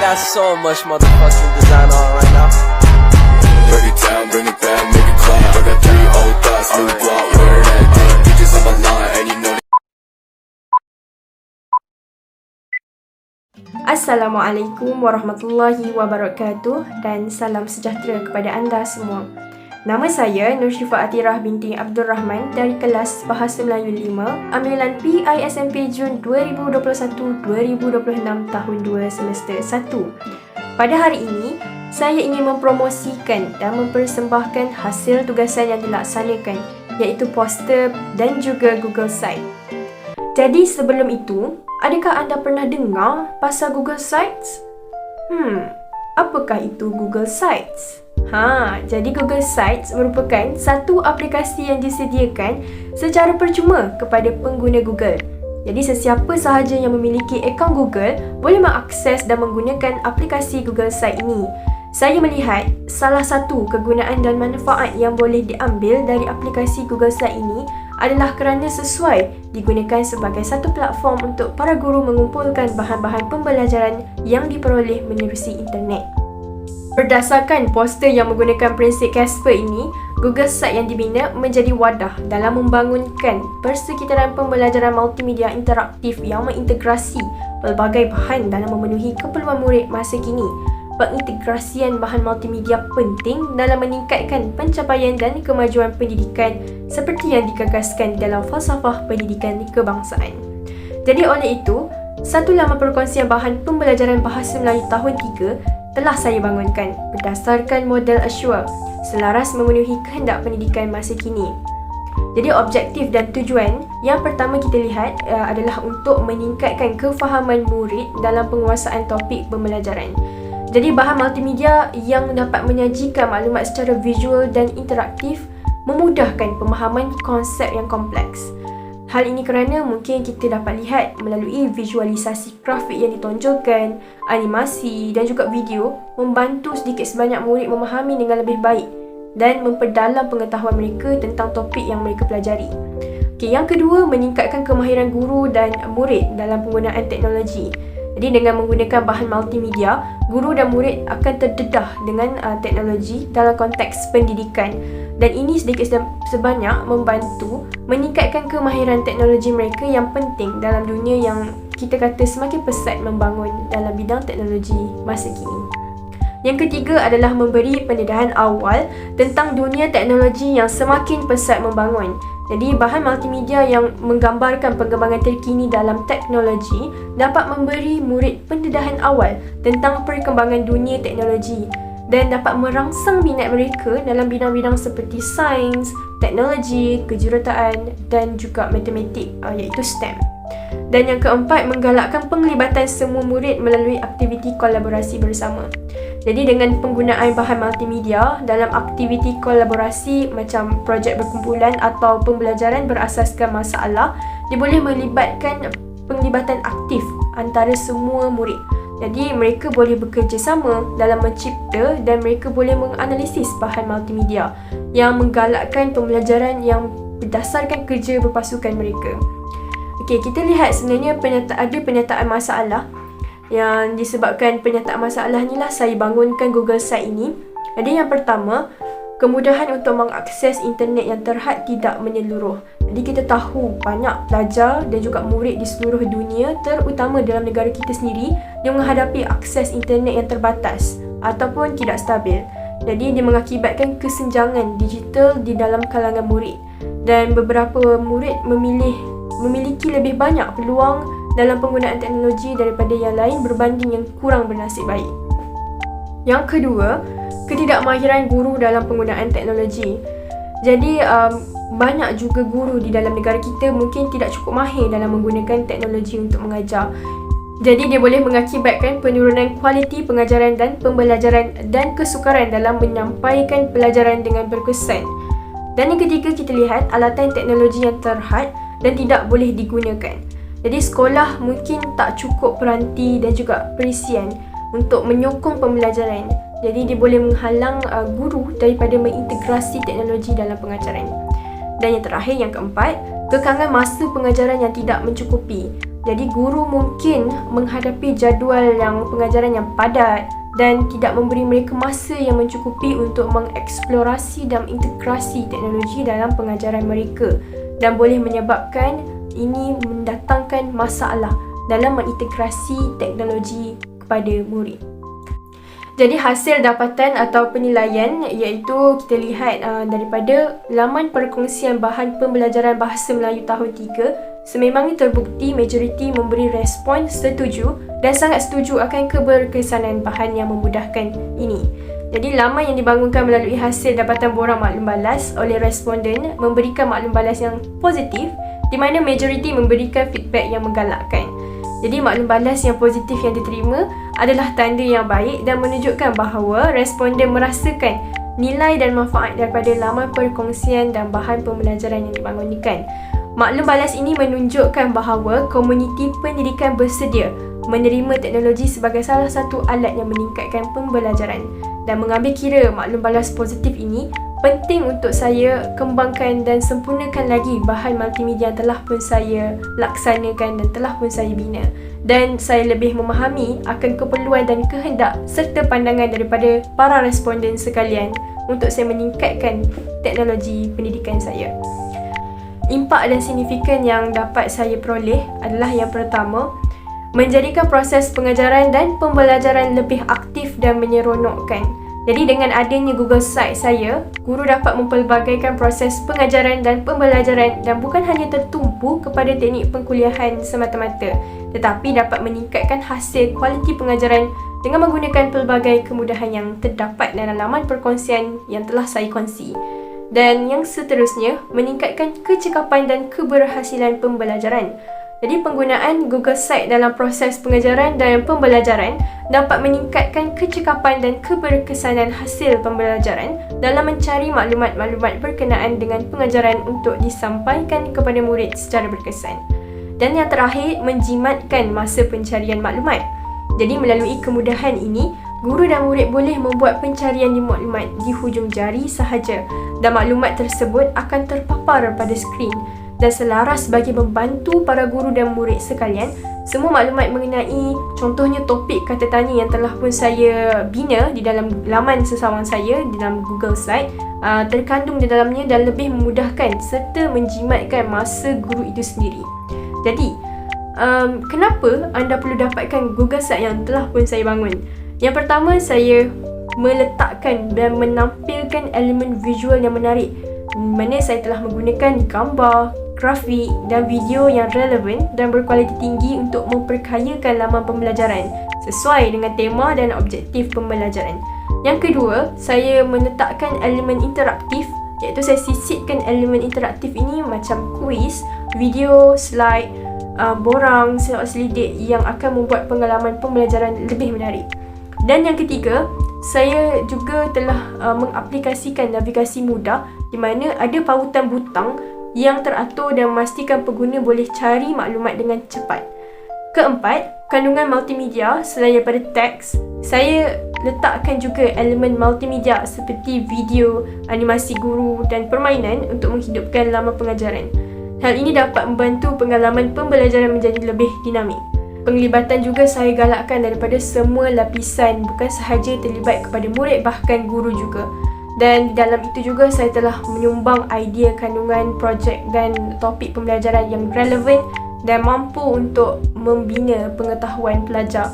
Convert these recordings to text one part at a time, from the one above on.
got so much motherfucking design on right now. Break it down, bring it back, make it clap. I got 3 old thoughts, new block, where that day. Bitches on my line, and you know. Assalamualaikum warahmatullahi wabarakatuh dan salam sejahtera kepada anda semua. Nama saya Nur Syifa Atirah binti Abdul Rahman dari kelas Bahasa Melayu 5, ambilan PISMP Jun 2021-2026 tahun 2 semester 1. Pada hari ini, saya ingin mempromosikan dan mempersembahkan hasil tugasan yang dilaksanakan, iaitu poster dan juga Google Site. Jadi sebelum itu, adakah anda pernah dengar pasal Google Sites? Apakah itu Google Sites? Jadi Google Sites merupakan satu aplikasi yang disediakan secara percuma kepada pengguna Google. Jadi sesiapa sahaja yang memiliki akaun Google boleh mengakses dan menggunakan aplikasi Google Sites ini. Saya melihat salah satu kegunaan dan manfaat yang boleh diambil dari aplikasi Google Sites ini adalah kerana sesuai digunakan sebagai satu platform untuk para guru mengumpulkan bahan-bahan pembelajaran yang diperoleh menerusi internet. Berdasarkan poster yang menggunakan prinsip Casper ini, Google Sites yang dibina menjadi wadah dalam membangunkan persekitaran pembelajaran multimedia interaktif yang mengintegrasi pelbagai bahan dalam memenuhi keperluan murid masa kini. Pengintegrasian bahan multimedia penting dalam meningkatkan pencapaian dan kemajuan pendidikan seperti yang digagaskan dalam falsafah pendidikan kebangsaan. Jadi oleh itu, satu laman perkongsian bahan pembelajaran Bahasa Melayu tahun 3 telah saya bangunkan berdasarkan model Assure, selaras memenuhi kehendak pendidikan masa kini. Jadi objektif dan tujuan yang pertama kita lihat adalah untuk meningkatkan kefahaman murid dalam penguasaan topik pembelajaran. Jadi bahan multimedia yang dapat menyajikan maklumat secara visual dan interaktif memudahkan pemahaman konsep yang kompleks. Hal ini kerana mungkin kita dapat lihat melalui visualisasi grafik yang ditonjolkan, animasi dan juga video membantu sedikit sebanyak murid memahami dengan lebih baik dan memperdalam pengetahuan mereka tentang topik yang mereka pelajari. Yang kedua, meningkatkan kemahiran guru dan murid dalam penggunaan teknologi. Jadi dengan menggunakan bahan multimedia, guru dan murid akan terdedah dengan teknologi dalam konteks pendidikan. Dan ini sedikit sebanyak membantu meningkatkan kemahiran teknologi mereka yang penting dalam dunia yang kita kata semakin pesat membangun dalam bidang teknologi masa kini. Yang ketiga adalah memberi pendedahan awal tentang dunia teknologi yang semakin pesat membangun. Jadi bahan multimedia yang menggambarkan perkembangan terkini dalam teknologi dapat memberi murid pendedahan awal tentang perkembangan dunia teknologi dan dapat merangsang minat mereka dalam bidang-bidang seperti sains, teknologi, kejuruteraan dan juga matematik iaitu STEM. Dan yang keempat, menggalakkan penglibatan semua murid melalui aktiviti kolaborasi bersama. Jadi dengan penggunaan bahan multimedia dalam aktiviti kolaborasi macam projek berkumpulan atau pembelajaran berasaskan masalah, dia boleh melibatkan penglibatan aktif antara semua murid. Jadi mereka boleh bekerjasama dalam mencipta dan mereka boleh menganalisis bahan multimedia yang menggalakkan pembelajaran yang berdasarkan kerja berpasukan mereka. Okey, kita lihat sebenarnya ada penyataan masalah yang disebabkan penyataan masalah inilah saya bangunkan Google Site ini. Jadi yang pertama, kemudahan untuk mengakses internet yang terhad tidak menyeluruh. Jadi kita tahu banyak pelajar dan juga murid di seluruh dunia, terutama dalam negara kita sendiri, yang menghadapi akses internet yang terbatas ataupun tidak stabil. Jadi dia mengakibatkan kesenjangan digital di dalam kalangan murid dan beberapa murid memiliki lebih banyak peluang dalam penggunaan teknologi daripada yang lain berbanding yang kurang bernasib baik. Yang kedua, ketidakmahiran guru dalam penggunaan teknologi. Jadi banyak juga guru di dalam negara kita mungkin tidak cukup mahir dalam menggunakan teknologi untuk mengajar. Jadi dia boleh mengakibatkan penurunan kualiti pengajaran dan pembelajaran dan kesukaran dalam menyampaikan pelajaran dengan berkesan. Dan yang ketiga, kita lihat alatan teknologi yang terhad dan tidak boleh digunakan. Jadi sekolah mungkin tak cukup peranti dan juga perisian untuk menyokong pembelajaran. Jadi dia boleh menghalang guru daripada mengintegrasi teknologi dalam pengajaran. Dan yang terakhir, yang keempat, kekangan masa pengajaran yang tidak mencukupi. Jadi guru mungkin menghadapi jadual pengajaran yang padat dan tidak memberi mereka masa yang mencukupi untuk mengeksplorasi dan integrasi teknologi dalam pengajaran mereka, dan boleh menyebabkan ini mendatangkan masalah dalam mengintegrasi teknologi kepada murid. Jadi hasil dapatan atau penilaian iaitu kita lihat daripada laman perkongsian bahan pembelajaran Bahasa Melayu tahun 3, sememangnya terbukti majoriti memberi respon setuju dan sangat setuju akan keberkesanan bahan yang memudahkan ini. Jadi laman yang dibangunkan melalui hasil dapatan borang maklum balas oleh responden memberikan maklum balas yang positif, di mana majoriti memberikan feedback yang menggalakkan. Jadi maklum balas yang positif yang diterima adalah tanda yang baik dan menunjukkan bahawa responden merasakan nilai dan manfaat daripada laman perkongsian dan bahan pembelajaran yang dibangunkan. Maklum balas ini menunjukkan bahawa komuniti pendidikan bersedia menerima teknologi sebagai salah satu alat yang meningkatkan pembelajaran, dan mengambil kira maklum balas positif ini penting untuk saya kembangkan dan sempurnakan lagi bahan multimedia yang telah pun saya laksanakan dan telah pun saya bina, dan saya lebih memahami akan keperluan dan kehendak serta pandangan daripada para responden sekalian untuk saya meningkatkan teknologi pendidikan saya. Impak dan signifikan yang dapat saya peroleh adalah yang pertama, menjadikan proses pengajaran dan pembelajaran lebih aktif dan menyeronokkan. Jadi dengan adanya Google Site saya, guru dapat mempelbagaikan proses pengajaran dan pembelajaran dan bukan hanya tertumpu kepada teknik pengkuliahan semata-mata, tetapi dapat meningkatkan hasil kualiti pengajaran dengan menggunakan pelbagai kemudahan yang terdapat dalam laman perkongsian yang telah saya kongsi. Dan yang seterusnya, meningkatkan kecekapan dan keberhasilan pembelajaran. Jadi penggunaan Google Site dalam proses pengajaran dan pembelajaran dapat meningkatkan kecekapan dan keberkesanan hasil pembelajaran dalam mencari maklumat-maklumat berkenaan dengan pengajaran untuk disampaikan kepada murid secara berkesan. Dan yang terakhir, menjimatkan masa pencarian maklumat. Jadi melalui kemudahan ini, guru dan murid boleh membuat pencarian di maklumat di hujung jari sahaja dan maklumat tersebut akan terpapar pada skrin. Dan selaras bagi membantu para guru dan murid sekalian, semua maklumat mengenai contohnya topik kata tanya yang telah pun saya bina di dalam laman sesawang saya di dalam Google Site terkandung di dalamnya dan lebih memudahkan serta menjimatkan masa guru itu sendiri. Jadi, kenapa anda perlu dapatkan Google Site yang telah pun saya bangun? Yang pertama, saya meletakkan dan menampilkan elemen visual yang menarik, mana saya telah menggunakan gambar, grafik dan video yang relevan dan berkualiti tinggi untuk memperkayakan laman pembelajaran sesuai dengan tema dan objektif pembelajaran. Yang kedua, saya meletakkan elemen interaktif, iaitu saya sisipkan elemen interaktif ini macam kuis, video, slide, borang, selidik yang akan membuat pengalaman pembelajaran lebih menarik. Dan yang ketiga, saya juga telah mengaplikasikan navigasi mudah di mana ada pautan butang yang teratur dan memastikan pengguna boleh cari maklumat dengan cepat. Keempat, kandungan multimedia selain daripada teks, saya letakkan juga elemen multimedia seperti video, animasi guru dan permainan untuk menghidupkan laman pengajaran. Hal ini dapat membantu pengalaman pembelajaran menjadi lebih dinamik. Penglibatan juga saya galakkan daripada semua lapisan, bukan sahaja terlibat kepada murid, bahkan guru juga. Dan di dalam itu juga saya telah menyumbang idea kandungan projek dan topik pembelajaran yang relevan dan mampu untuk membina pengetahuan pelajar.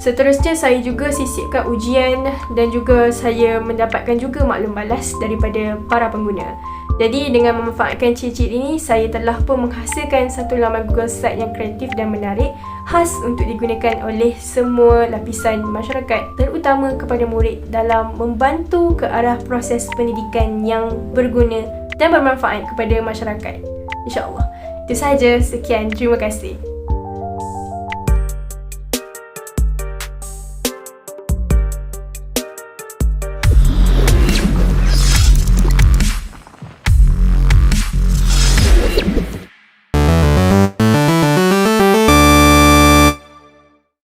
Seterusnya, saya juga sisipkan ujian dan juga saya mendapatkan juga maklum balas daripada para pengguna. Jadi dengan memanfaatkan ciri-ciri ini, saya telah pun menghasilkan satu laman Google Site yang kreatif dan menarik, khas untuk digunakan oleh semua lapisan masyarakat, terutama kepada murid dalam membantu ke arah proses pendidikan yang berguna dan bermanfaat kepada masyarakat. InsyaAllah. Itu sahaja. Sekian. Terima kasih.